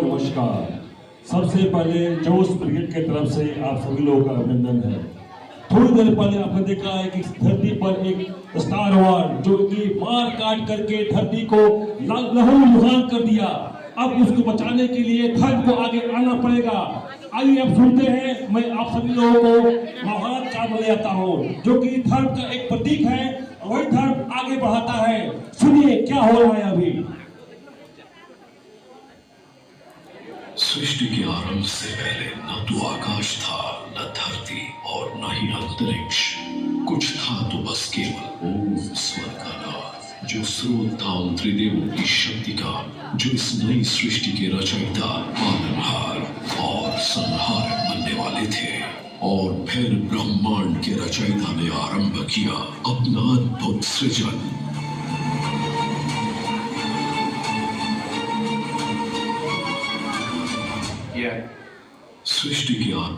नमस्कार। सबसे पहले जोश ब्रिगेड की तरफ से आप सभी लोगों का अभिनंदन है। थोड़ी देर पहले आपने देखा है कि धरती पर एक स्टार वार जो कि मार काट करके धरती को लहूलुहान कर दिया। अब उसको बचाने के लिए धर्म को आगे आना पड़ेगा। आइए अब सुनते हैं, मैं आप सभी लोगों को महाभारत काल ले आता हूँ जो कि धर्म का एक प्रतीक है। वही धर्म आगे बढ़ाता है। सुनिए क्या हो रहा है अभी। सृष्टि के आरंभ से पहले न तो आकाश था, न धरती और न ही अंतरिक्ष। कुछ था तो बस केवल ओम स्वर का नाद, जो स्रोत था उन त्रिदेवों की शक्ति का, जो इस नई सृष्टि के रचयिता, पालनहार और संहारक बनने वाले थे। और फिर ब्रह्मांड के रचयिता ने आरंभ किया अपना अद्भुत सृजन। सृष्टि ज्ञान।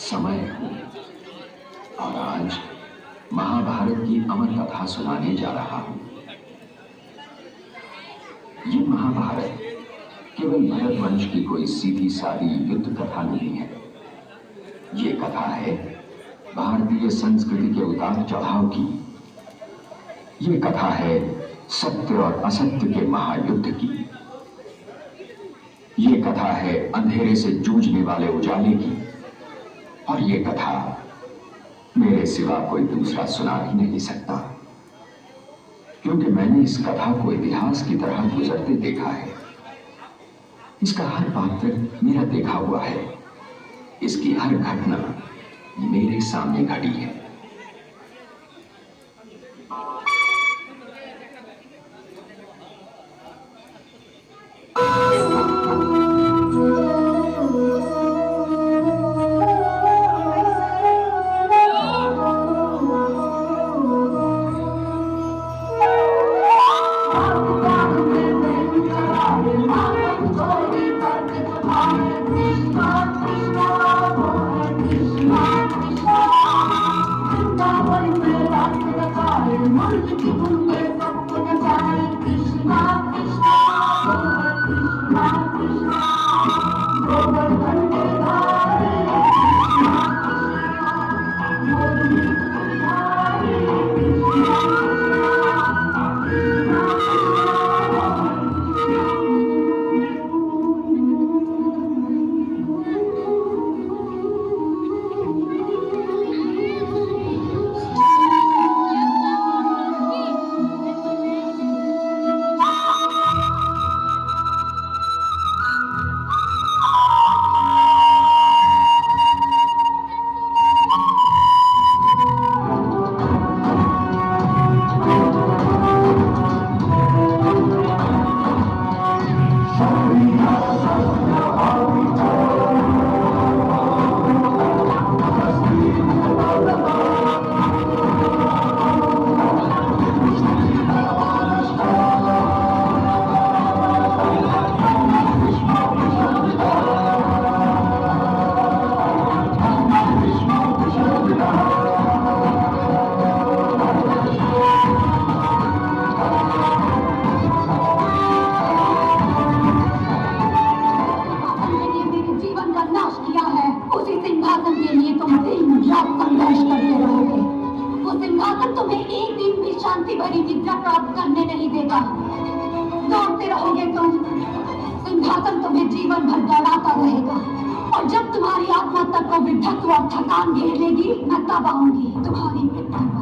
समय हूँ और आज महाभारत की अमर कथा सुनाने जा रहा हूँ। ये महाभारत केवल भरतवंश की कोई सीधी सादी युद्ध कथा नहीं है। ये कथा है भारतीय संस्कृति के उतार चढ़ाव की। ये कथा है सत्य और असत्य के महायुद्ध की। ये कथा है अंधेरे से जूझने वाले उजाले की। और ये कथा मेरे सिवा कोई दूसरा सुना ही नहीं सकता, क्योंकि मैंने इस कथा को इतिहास की तरह गुजरते देखा है। इसका हर पात्र मेरा देखा हुआ है। इसकी हर घटना मेरे सामने घटी है। शांति भरी निद्रा प्राप्त करने नहीं देगा। दौड़ते रहोगे तुम, सिंहासन तुम्हें जीवन भर दौड़ाता रहेगा, और जब तुम्हारी आत्मा तक को विभक्त और थकान घेर लेगी, मैं तब आऊंगी तुम्हारी मृत्यु पर।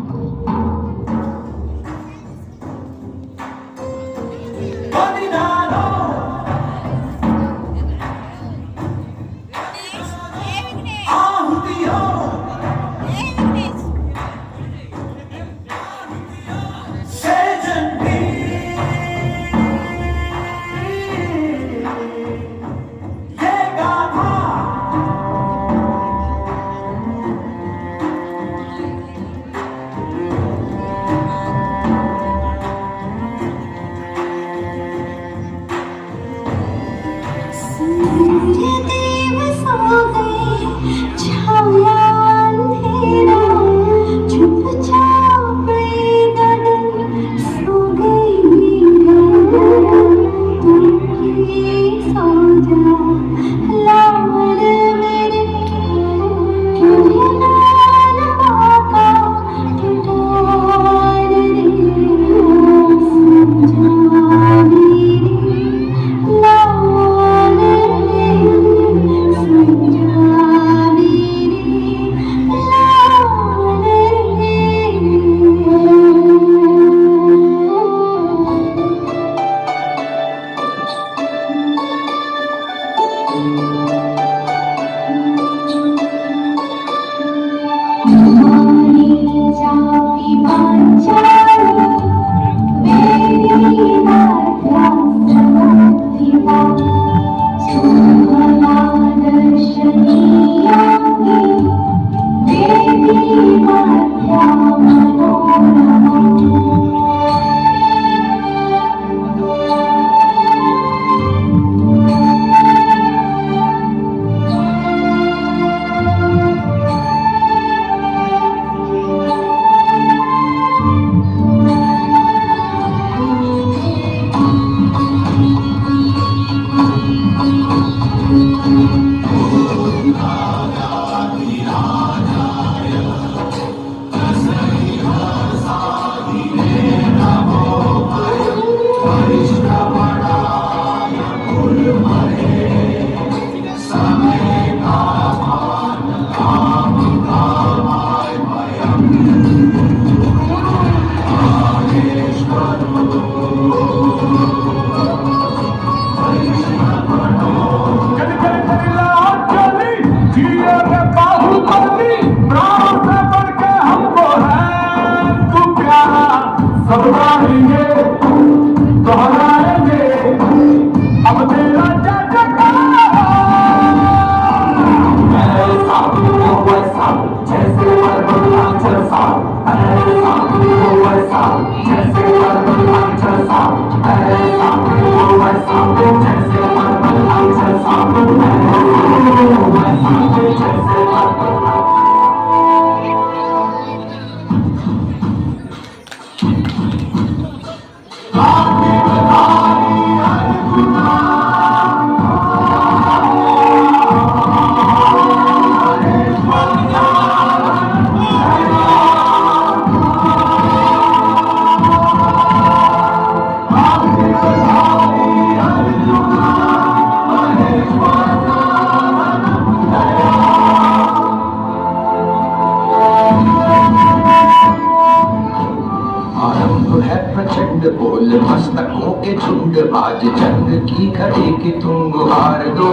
बोल मस्तकों के झुंड, आज जंग की घड़ी की तुम गुहार दो।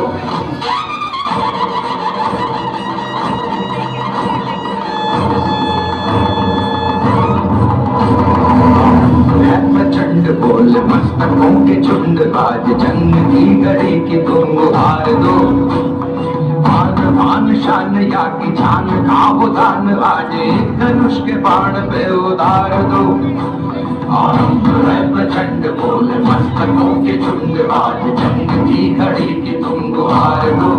प्रचंड बोल मस्तकों के झुंड, आज जंग की घड़ी की तुम गुहार दो। मान शान या की जान का उदान, आज एक धनुष के बाण पे उतार दो। आरंभ है प्रचंड बोल मस्तकों के झुंड, आज जंग की घड़ी की तुम गुहार दो।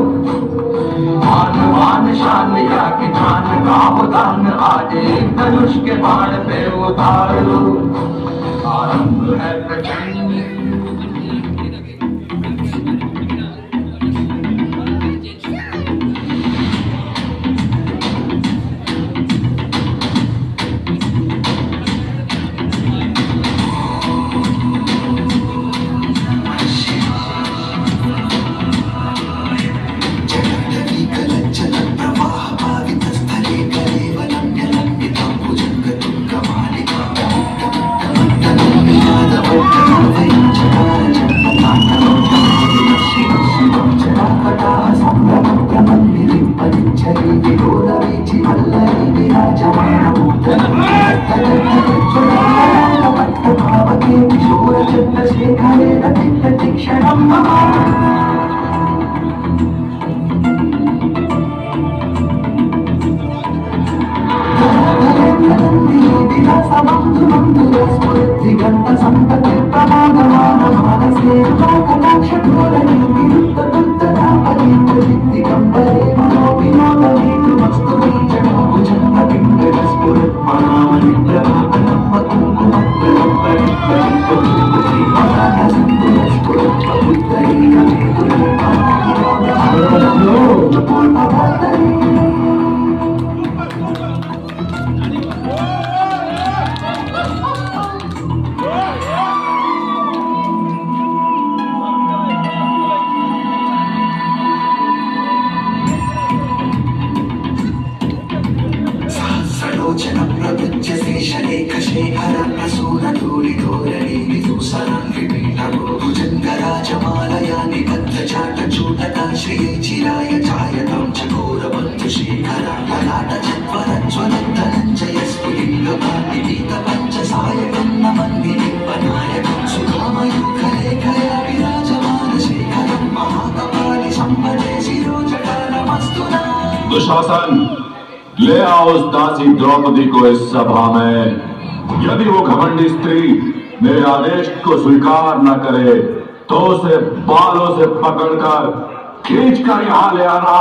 मान शान या की जान का उदान, आज एक धनुष के बाण पे उतार दो। आरंभ है प्रचंड दुशासन, ले आओ उस दासी द्रौपदी को इस सभा में। यदि वो घमंडी स्त्री मेरे आदेश को स्वीकार न करे तो उसे बालों से पकड़कर खींचकर यहाँ ले आना।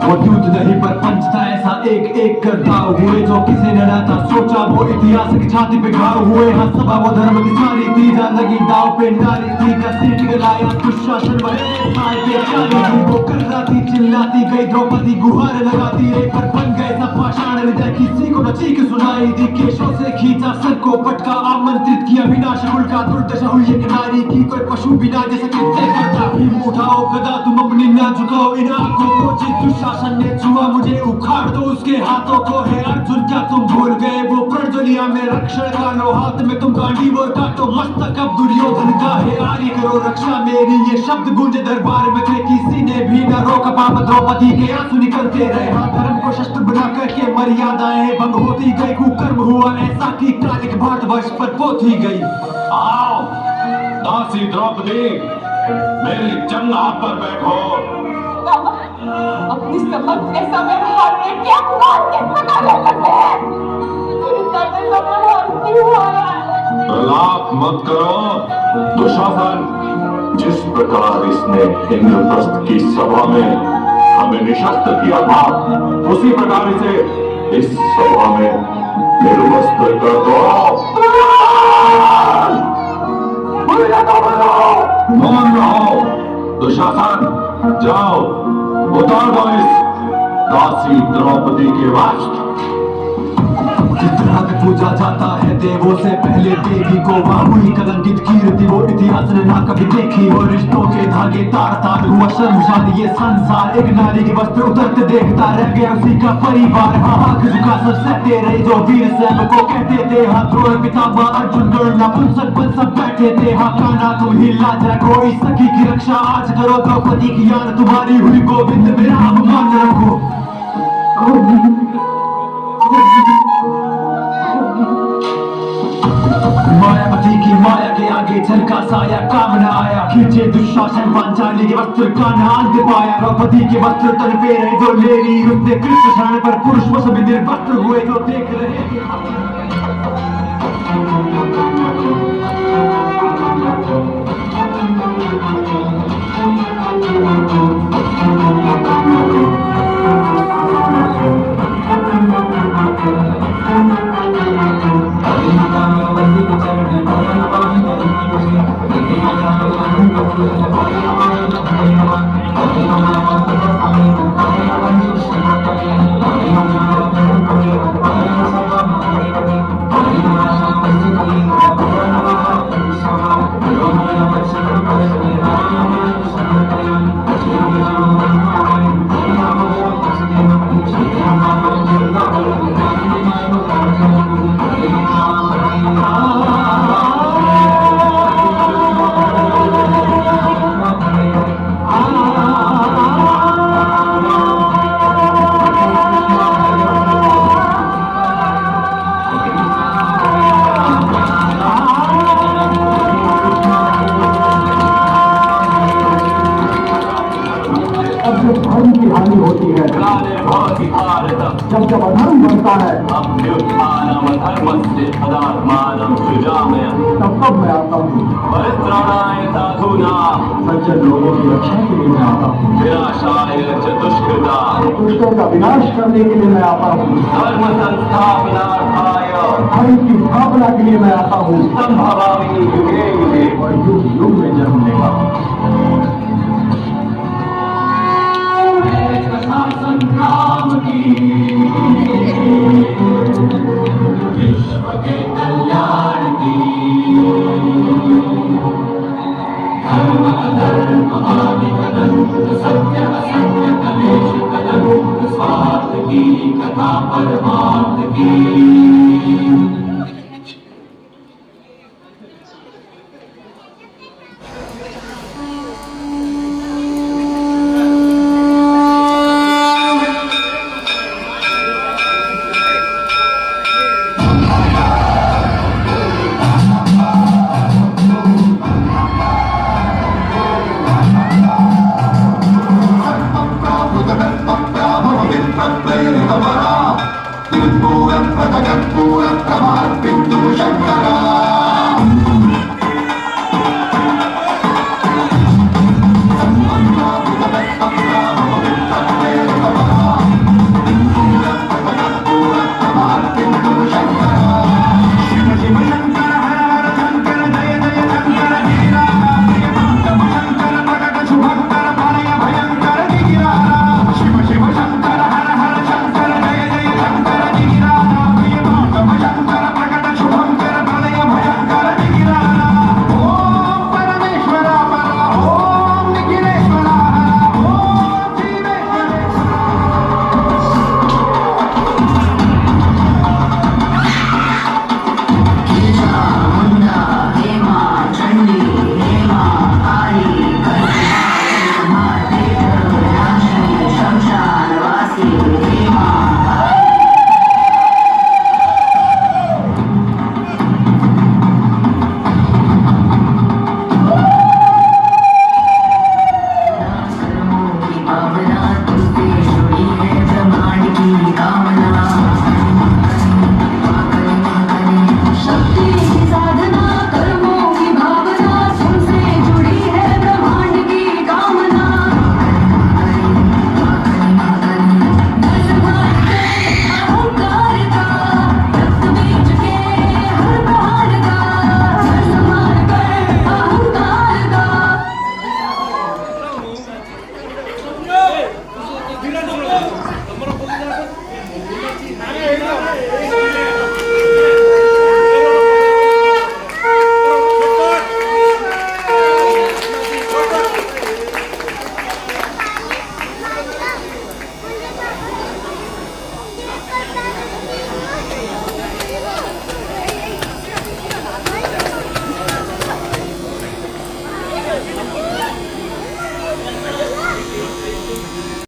वो दूध दही पर पंच था ऐसा एक एक कर दाव हुए जो किसी ने ना था सोचा। वो इतिहास की छाती पे घाव हुए। हाँ सभा वो धर्म की सारी थी जा लगी दाव पे नारी थी का सीट गलाया दुशासन बने साल पे चाली थी। वो कर रहा थी चिल्लाती गई द्रौपदी गुहार लगाती एक पर बन गए सब पाषाण हृदय किसी को न चीख सुनाई दी। केशों से खींचा सर को पटका आमंत्रित किया विनाश कुल का। दुर्दशा हुई एक नारी की कोई पशु बिना जैसे किससे करता। हिम उठाओ गदा तुम अपनी ना झुकाओ इन आंखों को। जिस दुशासन ने छुआ मुझे उखाड़ दो उसके हाथों को। है अर्जुन क्या तुम भूल गए वो प्रज्वलिया में रक्षण का लो हाथ में तुम गांडी वो काटो मस्तक अब दुर्योधन का है। आर्य करो रक्षा मेरी ये शब्द गूंजे दरबार में थे किसी ने भी न रोक पाप। द्रौपदी के आंसू निकलते रहे। हाँ धर्म को शस्त्र बना करके मर्यादाएं भंग होती गई। कुकर्म हुआ ऐसा कि कालिक भारतवर्ष पर पोती गई। आओ दासी द्रौपदी मेरी जंघा पर बैठो। अपनी समझ ऐसा व्यवहार में क्या बात के सकाले करते हैं? प्रलाप मत करो दुशासन। जिस प्रकार इसने इंद्रप्रस्थ की सभा में हमें निशस्त्र किया था उसी प्रकार इसे इस सभा में निर्वस्त्र कर दो। मौन रहो दुशासन। जाओ उतार दो इस दासी द्रौपदी के वस्त्र। जिस तरह से पूजा जाता है देवों से पहले देवी को वहाँ हुई कलंकित कीर्ति वो इतिहास ने ना कभी देखी। और रिश्तों के धागे तार तार हुआ शर्मशान ये संसार। एक नारी के वस्त्र उतरते देखता रह गया उसी का परिवार। हाँ आंख झुका सब सहते रहे जो वीर सैम को कहते थे। हाँ द्रोण पितामह अर्जुन गण नपुंसक बन सब बैठे थे। हाँ कान्हा तुम ही लाजा कोई सखी की रक्षा आज करो। द्रौपदी की याद तुम्हारी हुई गोविंद मेरा अपमान रखो। मायावती की माया के आगे झलका साया काम न आया। खींचे दुशासन पांचाली के वस्त्र का न अंत पाया। द्रौपदी के वस्त्र तन पे रहे जो ले ली उसने कृष्ण शरण पर पुरुष वो सभी निर्वस्त्र हुए जो देख रहे। जब जब अधर्म बढ़ता है अभ्युत्थानम धर्मस्य तदात्मानं सृजाम्यहम्। तब तब मैं आता हूँ। परित्राणाय साधूनां सज्जन लोगों की रक्षा के लिए मैं आता हूँ। विनाशाय च दुष्कृतां दुष्टों का विनाश करने के लिए मैं आता हूँ। धर्म संस्थापनार्थाय धर्म की स्थापना के लिए मैं आता हूँ। संभवामि युगे युगे। और युग युग में जन्म लेगा। संग्राम की विश्व के कल्याण की धर्म अधर्म आदि कदम सत्य असत्य कलेश कदम स्वार्थ की कथा परमार्थ की। Pura, pura, pura, pura, pura, pura, pura, pura,